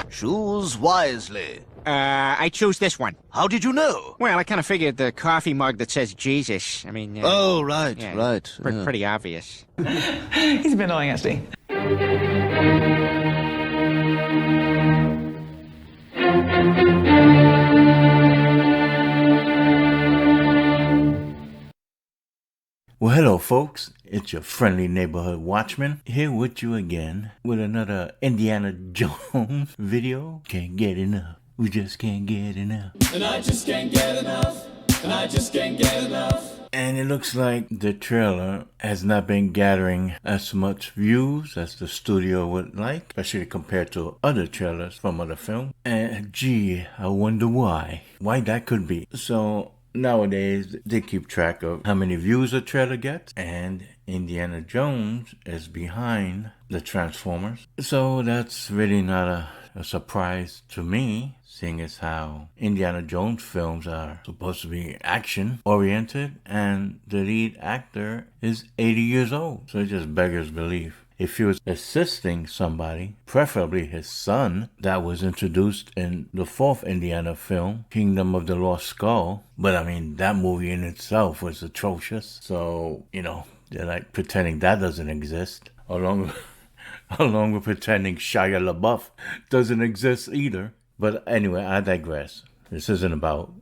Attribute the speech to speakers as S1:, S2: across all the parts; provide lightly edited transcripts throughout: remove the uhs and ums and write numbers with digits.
S1: Choose wisely.
S2: I choose this one.
S1: How did you know?
S2: Well, I kind of figured the coffee mug that says Jesus. I mean...
S1: Oh, right,
S2: yeah,
S1: right.
S2: Pretty obvious.
S3: He's been annoying, actually.
S4: Well, hello folks, it's your friendly neighborhood watchman here with you again with another Indiana Jones video. Can't get enough, we just can't get enough.
S5: And I just can't get enough, and I just can't get enough.
S4: And it looks like the trailer has not been gathering as much views as the studio would like, especially compared to other trailers from other films. And gee, I wonder why that could be. So nowadays, they keep track of how many views a trailer gets, and Indiana Jones is behind the Transformers. So that's really not a surprise to me, seeing as how Indiana Jones films are supposed to be action-oriented, and the lead actor is 80 years old. So it just beggars belief. If he was assisting somebody, preferably his son, that was introduced in the fourth Indiana film, Kingdom of the Lost Skull. But I mean, that movie in itself was atrocious. So, they're like pretending that doesn't exist. Along with pretending Shia LaBeouf doesn't exist either. But anyway, I digress. This isn't about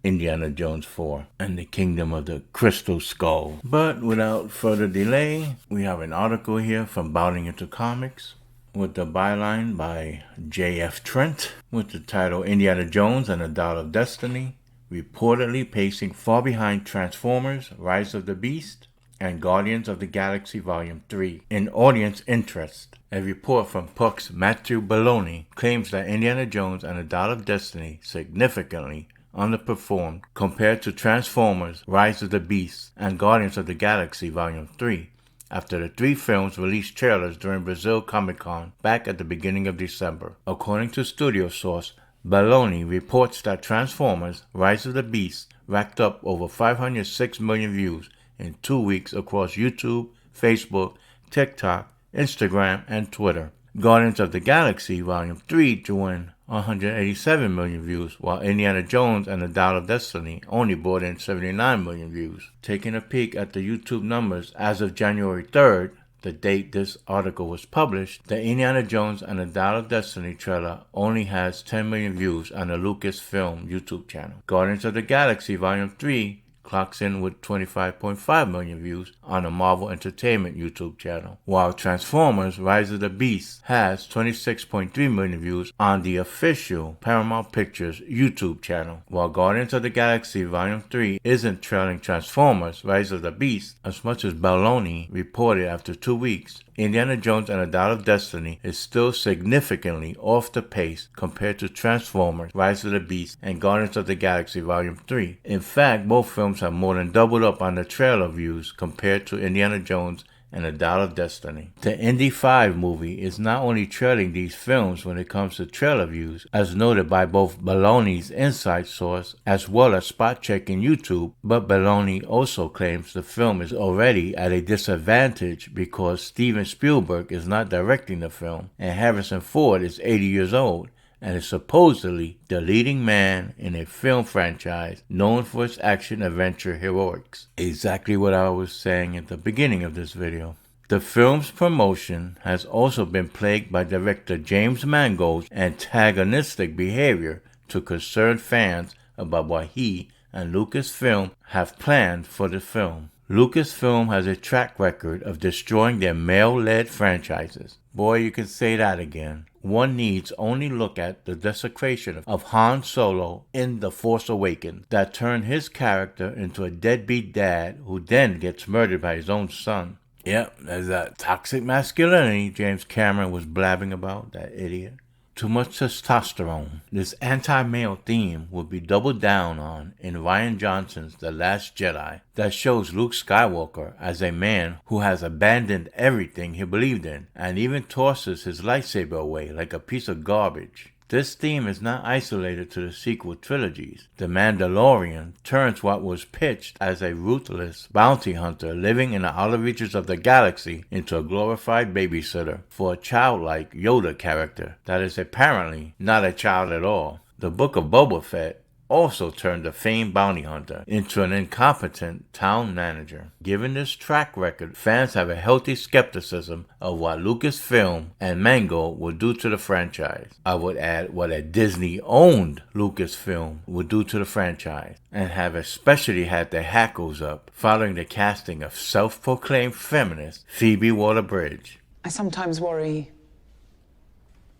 S4: Indiana Jones 4 and the Kingdom of the Crystal Skull. But without further delay, we have an article here from Bounding Into Comics with the byline by J.F. Trent with the title Indiana Jones and the Dial of Destiny, reportedly pacing far behind Transformers, Rise of the Beast, and Guardians of the Galaxy Volume 3 in audience interest. A report from Puck's Matthew Belloni claims that Indiana Jones and the Dial of Destiny significantly underperformed compared to Transformers, Rise of the Beast, and Guardians of the Galaxy Volume 3 after the three films released trailers during Brazil Comic-Con back at the beginning of December. According to studio source, Belloni reports that Transformers, Rise of the Beast racked up over 506 million views in 2 weeks across YouTube, Facebook, TikTok, Instagram, and Twitter. Guardians of the Galaxy Volume 3 drew in 187 million views, while Indiana Jones and the Dial of Destiny only brought in 79 million views. Taking a peek at the YouTube numbers as of January 3rd, the date this article was published, the Indiana Jones and the Dial of Destiny trailer only has 10 million views on the Lucasfilm YouTube channel. Guardians of the Galaxy Volume 3 clocks in with 25.5 million views on the Marvel Entertainment YouTube channel, while Transformers Rise of the Beast has 26.3 million views on the official Paramount Pictures YouTube channel. While Guardians of the Galaxy Volume 3 isn't trailing Transformers Rise of the Beast as much as Belloni reported after 2 weeks, Indiana Jones and the Dial of Destiny is still significantly off the pace compared to Transformers, Rise of the Beast, and Guardians of the Galaxy Volume 3. In fact, both films have more than doubled up on the trailer views compared to Indiana Jones and the Dial of Destiny. The Indy 5 movie is not only trailing these films when it comes to trailer views, as noted by both Belloni's inside source as well as spot checking YouTube, but Belloni also claims the film is already at a disadvantage because Steven Spielberg is not directing the film and Harrison Ford is 80 years old and is supposedly the leading man in a film franchise known for its action-adventure heroics. Exactly what I was saying at the beginning of this video. The film's promotion has also been plagued by director James Mangold's antagonistic behavior to concerned fans about what he and Lucasfilm have planned for the film. Lucasfilm has a track record of destroying their male-led franchises. Boy, you can say that again. One needs only look at the desecration of Han Solo in The Force Awakens that turned his character into a deadbeat dad who then gets murdered by his own son. Yep, there's that toxic masculinity James Cameron was blabbing about, that idiot. Too much testosterone. This anti-male theme will be doubled down on in Rian Johnson's The Last Jedi, that shows Luke Skywalker as a man who has abandoned everything he believed in and even tosses his lightsaber away like a piece of garbage. This theme is not isolated to the sequel trilogies. The Mandalorian turns what was pitched as a ruthless bounty hunter living in the outer reaches of the galaxy into a glorified babysitter for a childlike Yoda character that is apparently not a child at all. The Book of Boba Fett also turned the famed bounty hunter into an incompetent town manager. Given this track record, fans have a healthy skepticism of what Lucasfilm and Mangold will do to the franchise. I would add what a Disney-owned Lucasfilm would do to the franchise, and have especially had their hackles up following the casting of self-proclaimed feminist Phoebe Waller-Bridge.
S3: I sometimes worry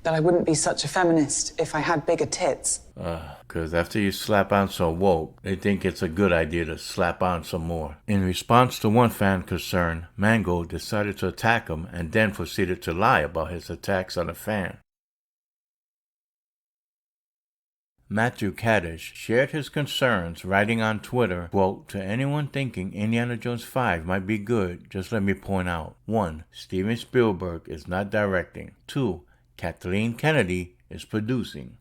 S3: that I wouldn't be such a feminist if I had bigger tits.
S4: Because after you slap on some woke, they think it's a good idea to slap on some more. In response to one fan concern, Mangold decided to attack him and then proceeded to lie about his attacks on a fan. Matthew Kaddish shared his concerns, writing on Twitter, quote, "To anyone thinking Indiana Jones 5 might be good, just let me point out. 1. Steven Spielberg is not directing. 2. Kathleen Kennedy is producing.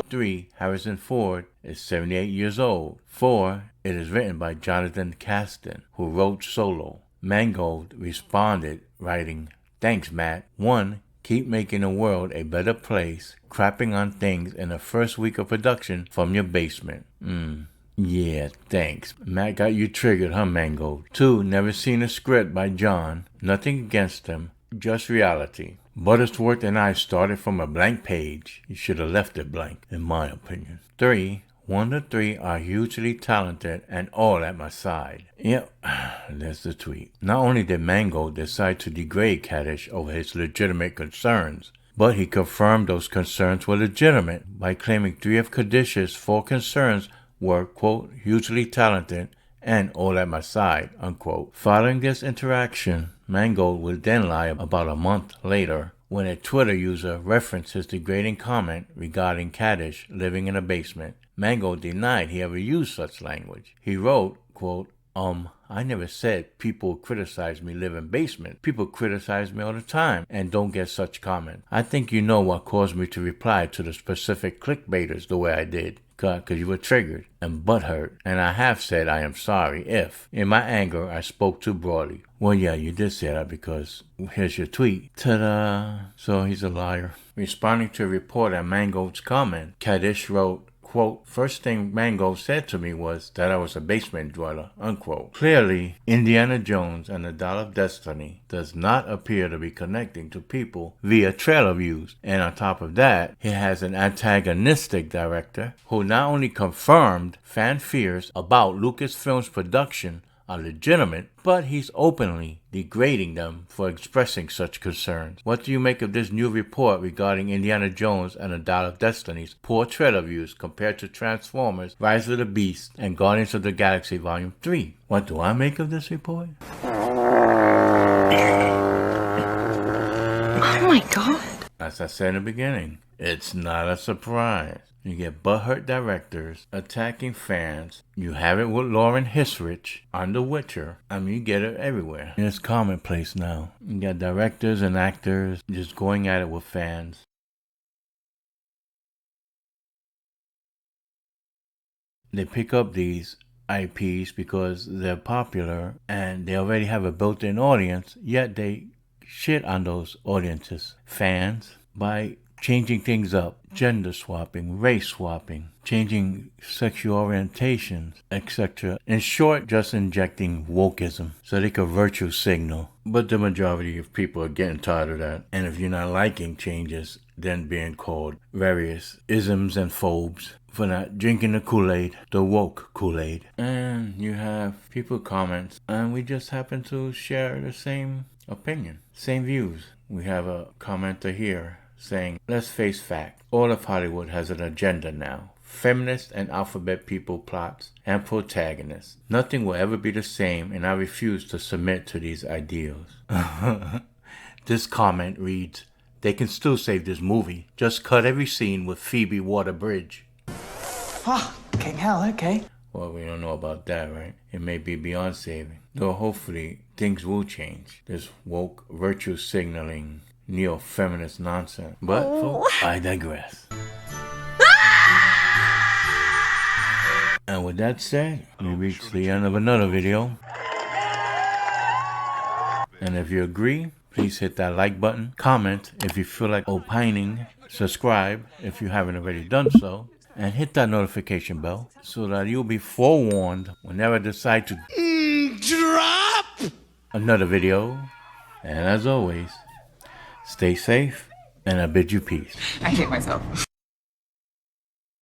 S4: 3. Harrison Ford is 78 years old. 4. It is written by Jonathan Kasdan, who wrote Solo." Mangold responded, writing, "Thanks, Matt. 1. Keep making the world a better place, crapping on things in the first week of production from your basement." Yeah, thanks. Matt got you triggered, huh, Mangold? 2. Never seen a script by John. Nothing against him, just reality. Buttersworth and I started from a blank page. You should have left it blank, in my opinion. 3. 1 to 3 are hugely talented and all at my side. Yep, there's the tweet. Not only did Mangold decide to degrade Kaddish over his legitimate concerns, but he confirmed those concerns were legitimate by claiming 3 of Kaddish's 4 concerns were, quote, hugely talented and all at my side, unquote. Following this interaction, Mangold would then lie about a month later when a Twitter user referenced his degrading comment regarding Kaddish living in a basement. Mangold denied he ever used such language. He wrote, quote, I never said people criticize me live in basement. People criticize me all the time and don't get such comment. I think you know what caused me to reply to the specific clickbaiters the way I did. Because you were triggered and butthurt, and I have said I am sorry if, in my anger, I spoke too broadly. Well, yeah, you did say that because here's your tweet. Ta-da! So he's a liar. Responding to a report on Mangold's comment, Kaddish wrote, quote, "First thing Mangold said to me was that I was a basement dweller," unquote. Clearly, Indiana Jones and the Dial of Destiny does not appear to be connecting to people via trailer views. And on top of that, he has an antagonistic director who not only confirmed fan fears about Lucasfilm's production are legitimate, but he's openly degrading them for expressing such concerns. What do you make of this new report regarding Indiana Jones and the Dial of Destiny's poor trailer views compared to Transformers, Rise of the Beast, and Guardians of the Galaxy Volume 3? What do I make of this report?
S6: Oh my god.
S4: As I said in the beginning, it's not a surprise. You get butthurt directors attacking fans. You have it with Lauren Hissrich on The Witcher. I mean, you get it everywhere. It's commonplace now. You got directors and actors just going at it with fans. They pick up these IPs because they're popular and they already have a built-in audience, yet they shit on those audiences, fans, by changing things up, gender swapping, race swapping, changing sexual orientations, etc. In short, just injecting wokeism so they could virtue signal. But the majority of people are getting tired of that. And if you're not liking changes, then being called various isms and phobes for not drinking the Kool-Aid, the woke Kool-Aid. And you have people comments, and we just happen to share the same opinion, same views. We have a commenter here saying, "Let's face fact, all of Hollywood has an agenda now. Feminist and alphabet people plots and protagonists. Nothing will ever be the same, and I refuse to submit to these ideals." This comment reads, "They can still save this movie. Just cut every scene with Phoebe Waller-Bridge."
S3: Fucking hell, okay.
S4: Well, we don't know about that, right? It may be beyond saving. Though hopefully things will change. This woke virtue signaling neo-feminist nonsense. But folks, I digress. And with that said, we reach the end of another video. And if you agree, please hit that like button, comment if you feel like opining, subscribe if you haven't already done so, and hit that notification bell so that you'll be forewarned whenever I decide to drop another video. And as always, stay safe, and I bid you peace.
S3: I hate myself.